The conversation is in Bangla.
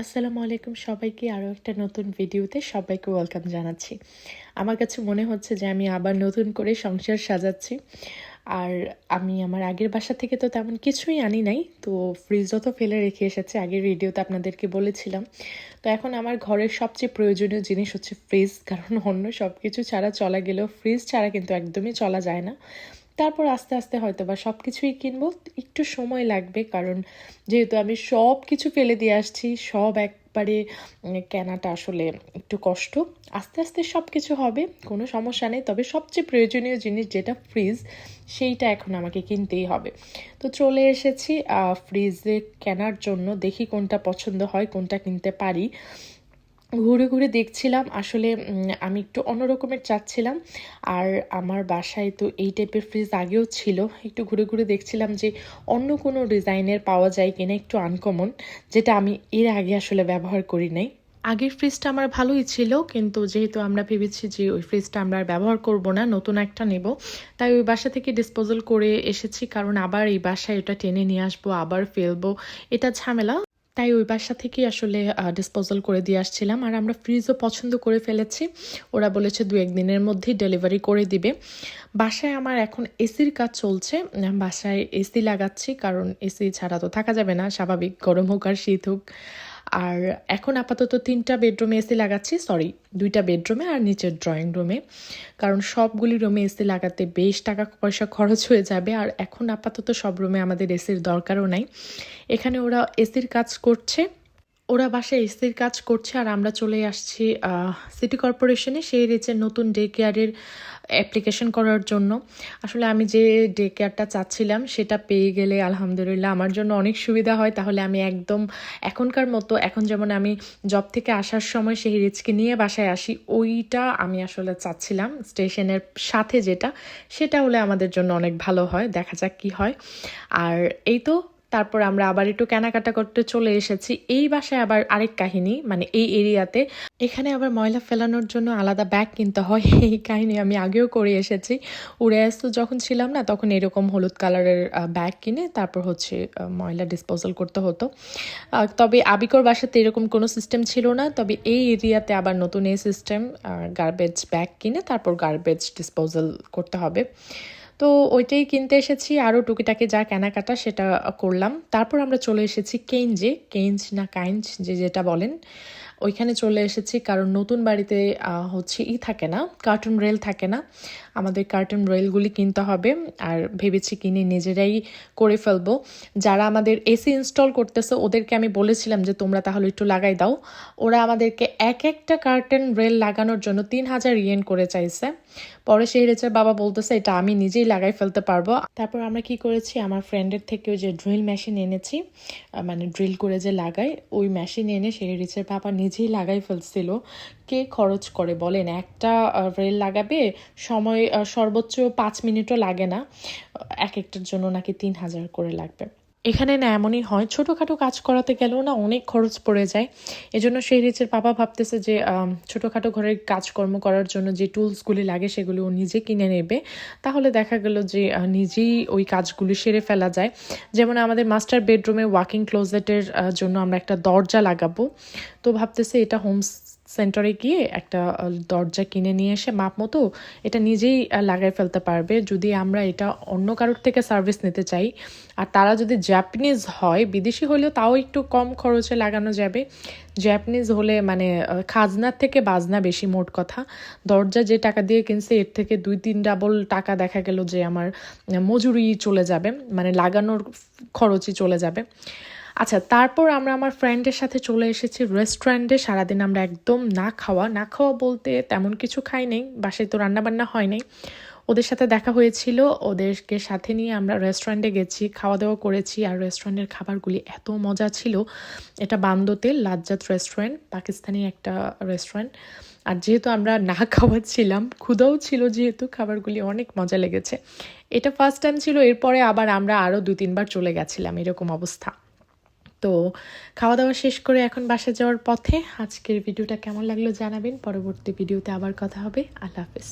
আসসালামু আলাইকুম সবাইকে আরও একটা নতুন ভিডিওতে সবাইকে ওয়েলকাম জানাচ্ছি। আমার কাছে মনে হচ্ছে যে আমি আবার নতুন করে সংসার সাজাচ্ছি। আর আমি আমার আগের বাসা থেকে তো তেমন কিছুই আনি নাই, তো ফ্রিজও তো ফেলে রেখে এসেছি, আগের ভিডিওতে আপনাদেরকে বলেছিলাম। তো এখন আমার ঘরের সবচেয়ে প্রয়োজনীয় জিনিস হচ্ছে ফ্রিজ, কারণ অন্য সব কিছু ছাড়া চলা গেলেও ফ্রিজ ছাড়া কিন্তু একদমই চলা যায় না। তারপর আস্তে আস্তে হয়তো বা সব কিছুই কিনবো, একটু সময় লাগবে, কারণ যেহেতু আমি সব কিছু ফেলে দিয়ে আসছি, সব একবারে কেনাটা আসলে একটু কষ্ট। আস্তে আস্তে সব কিছু হবে, কোনো সমস্যা নেই। তবে সবচেয়ে প্রয়োজনীয় জিনিস যেটা ফ্রিজ, সেইটা এখন আমাকে কিনতেই হবে। তো চলে এসেছি ফ্রিজে কেনার জন্য, দেখি কোনটা পছন্দ হয়, কোনটা কিনতে পারি। ঘুরে ঘুরে দেখছিলাম, আসলে আমি একটু অন্যরকমের চাচ্ছিলাম। আর আমার বাসায় তো এই টাইপের ফ্রিজ আগেও ছিল, একটু ঘুরে ঘুরে দেখছিলাম যে অন্য কোনো ডিজাইনের পাওয়া যায় কিনা, একটু আনকমন, যেটা আমি এর আগে আসলে ব্যবহার করি নাই। আগের ফ্রিজটা আমার ভালোই ছিল, কিন্তু যেহেতু আমরা ভেবেছি যে ওই ফ্রিজটা আমরা আর ব্যবহার করব না, নতুন একটা নেব, তাই ওই বাসা থেকে ডিসপোজাল করে এসেছি। কারণ আবার এই বাসায় ওটা টেনে নিয়ে আসবো, আবার ফেলবো, এটা ঝামেলা। তাই ওই বাসা থেকেই আসলে ডিসপোজাল করে দিয়ে আসছিলাম। আর আমরা ফ্রিজও পছন্দ করে ফেলেছি, ওরা বলেছে 2-1 দিনের মধ্যেই ডেলিভারি করে দিবে। বাসায় আমার এখন এসির কাজ চলছে, বাসায় এসি লাগাচ্ছি, কারণ এসি ছাড়া তো থাকা যাবে না, স্বাভাবিক, গরম হোক আর শীত হোক। আর এখন আপাতত 3টা বেডরুমে এসি লাগাচ্ছি, সরি 2টা বেডরুমে আর নিচের ড্রয়িং রুমে, কারণ সবগুলি রুমে এসি লাগাতে বেশ টাকা পয়সা খরচ হয়ে যাবে। আর এখন আপাতত সব রুমে আমাদের এসির দরকারও নাই। এখানে ওরা এসির কাজ করছে, ওরা বাসায় এসির কাজ করছে, আর আমরা চলে আসছি সিটি কর্পোরেশনে সেই রিচের নতুন ডে কেয়ারের অ্যাপ্লিকেশন করার জন্য। আসলে আমি যে ডে কেয়ারটা চাচ্ছিলাম সেটা পেয়ে গেলে আলহামদুলিল্লাহ আমার জন্য অনেক সুবিধা হয়। তাহলে আমি একদম এখনকার মতো, এখন যেমন আমি জব থেকে আসার সময় সেই রিচকে নিয়ে বাসায় আসি, ওইটা আমি আসলে চাচ্ছিলাম স্টেশনের সাথে যেটা, সেটা হলে আমাদের জন্য অনেক ভালো হয়। দেখা যাক কি হয়। আর এই তো, তারপর আমরা আবার একটু কেনাকাটা করতে চলে এসেছি। এই বাসায় আবার আরেক কাহিনী, মানে এই এরিয়াতে এখানে আবার ময়লা ফেলানোর জন্য আলাদা ব্যাগ কিনতে হয়। এই কাহিনী আমি আগেও করে এসেছি। উড়াইয়াস যখন ছিলাম না, তখন এরকম হলুদ কালারের ব্যাগ কিনে তারপর হচ্ছে ময়লা ডিসপোজাল করতে হতো। তবে আবিকর বাসাতে এরকম কোনো সিস্টেম ছিল না, তবে এই এরিয়াতে আবার নতুন এই সিস্টেম, গার্বেজ ব্যাগ কিনে তারপর গার্বেজ ডিসপোজাল করতে হবে। তো ওইটাই কিনতে এসেছি, আরও টুকিটাকি যা কেনাকাটা সেটা করলাম। তারপর আমরা চলে এসেছি কেইঞ্জে, কেইঞ্জ না কাইঞ্জ যে যেটা বলেন, ওইখানে চলে এসেছি। কারণ নতুন বাড়িতে হচ্ছে থাকে না, কার্টুন রেল থাকে না, আমাদের কার্টুন রেলগুলি কিনতে হবে। আর ভেবেছি কিনে নিজেরাই করে ফেলবো। যারা আমাদের এসি ইনস্টল করতেছে ওদেরকে আমি বলেছিলাম যে তোমরা তাহলে একটু লাগাই দাও। ওরা আমাদেরকে এক একটা কার্টুন রেল লাগানোর জন্য 3000 ইয়েন করে চাইছে। পরে সেই রেচের বাবা বলতেছে এটা আমি নিজেই লাগাই ফেলতে পারবো। তারপর আমরা কি করেছি, আমার ফ্রেন্ডের থেকে ওই যে ড্রিল মেশিন এনেছি, মানে ড্রিল করে যে লাগাই, ওই মেশিন এনে সেই রিচের বাবা নিজেই লাগাই ফেলছিল। কে খরচ করে বলেন, একটা রেল লাগাবে সময় সর্বোচ্চ 5 মিনিটও লাগে না, এক একটার জন্য নাকি 3000 করে লাগবে। এখানে না এমনই হয়, ছোটোখাটো কাজ করাতে গেলেও না অনেক খরচ পড়ে যায়। এজন্য সেই রিচের বাবা ভাবতেছে যে ছোটোখাটো ঘরের কাজকর্ম করার জন্য যে টুলসগুলি লাগে সেগুলি ও নিজে কিনে নেবে। তাহলে দেখা গেল যে নিজেই ওই কাজগুলি সেরে ফেলা যায়। যেমন আমাদের মাস্টার বেডরুমে ওয়াকিং ক্লোজেটের জন্য আমরা একটা দরজা লাগাবো, তো ভাবতেছে এটা হোম সেন্টারে গিয়ে একটা দরজা কিনে নিয়ে এসে মাপ মতো এটা নিজেই লাগাই ফেলতে পারবে, যদি আমরা এটা অন্য কারোর থেকে সার্ভিস নিতে চাই। আর তারা যদি জাপানিজ হয়, বিদেশি হলেও তাও একটু কম খরচে লাগানো যাবে। জাপানিজ হলে মানে খাজনার থেকে বাজনা বেশি, মোট কথা। দরজা যে টাকা দিয়ে কিনছে এর থেকে 2-3 ডাবল টাকা দেখা গেল যে আমার মজুরি চলে যাবে, মানে লাগানোর খরচই চলে যাবে। আচ্ছা, তারপর আমরা আমার ফ্রেন্ডের সাথে চলে এসেছি রেস্টুরেন্টে। সারাদিন আমরা একদম না খাওয়া বলতে তেমন কিছু খাই নাই, বাসায় তো রান্নাবান্না হয় নাই। ওদের সাথে দেখা হয়েছিল, ওদেরকে সাথে নিয়ে আমরা রেস্টুরেন্টে গেছি, খাওয়া দাওয়া করেছি। আর রেস্টুরেন্টের খাবারগুলি এত মজা ছিল। এটা বান্দোতে লাজ্জাত রেস্টুরেন্ট, পাকিস্তানি একটা রেস্টুরেন্ট। আর যেহেতু আমরা না খাওয়াচ্ছিলাম, ক্ষুধাও ছিল যেহেতু, খাবারগুলি অনেক মজা লেগেছে। এটা ফার্স্ট টাইম ছিল, এরপরে আবার আমরা আরও 2-3 বার চলে গেছিলাম, এরকম অবস্থা। তো খাওয়া দাওয়া শেষ করে এখন বাসা যাওয়ার পথে। আজকের ভিডিওটা কেমন লাগলো জানাবেন, পরবর্তী ভিডিওতে আবার কথা হবে। আল্লাহ হাফেজ।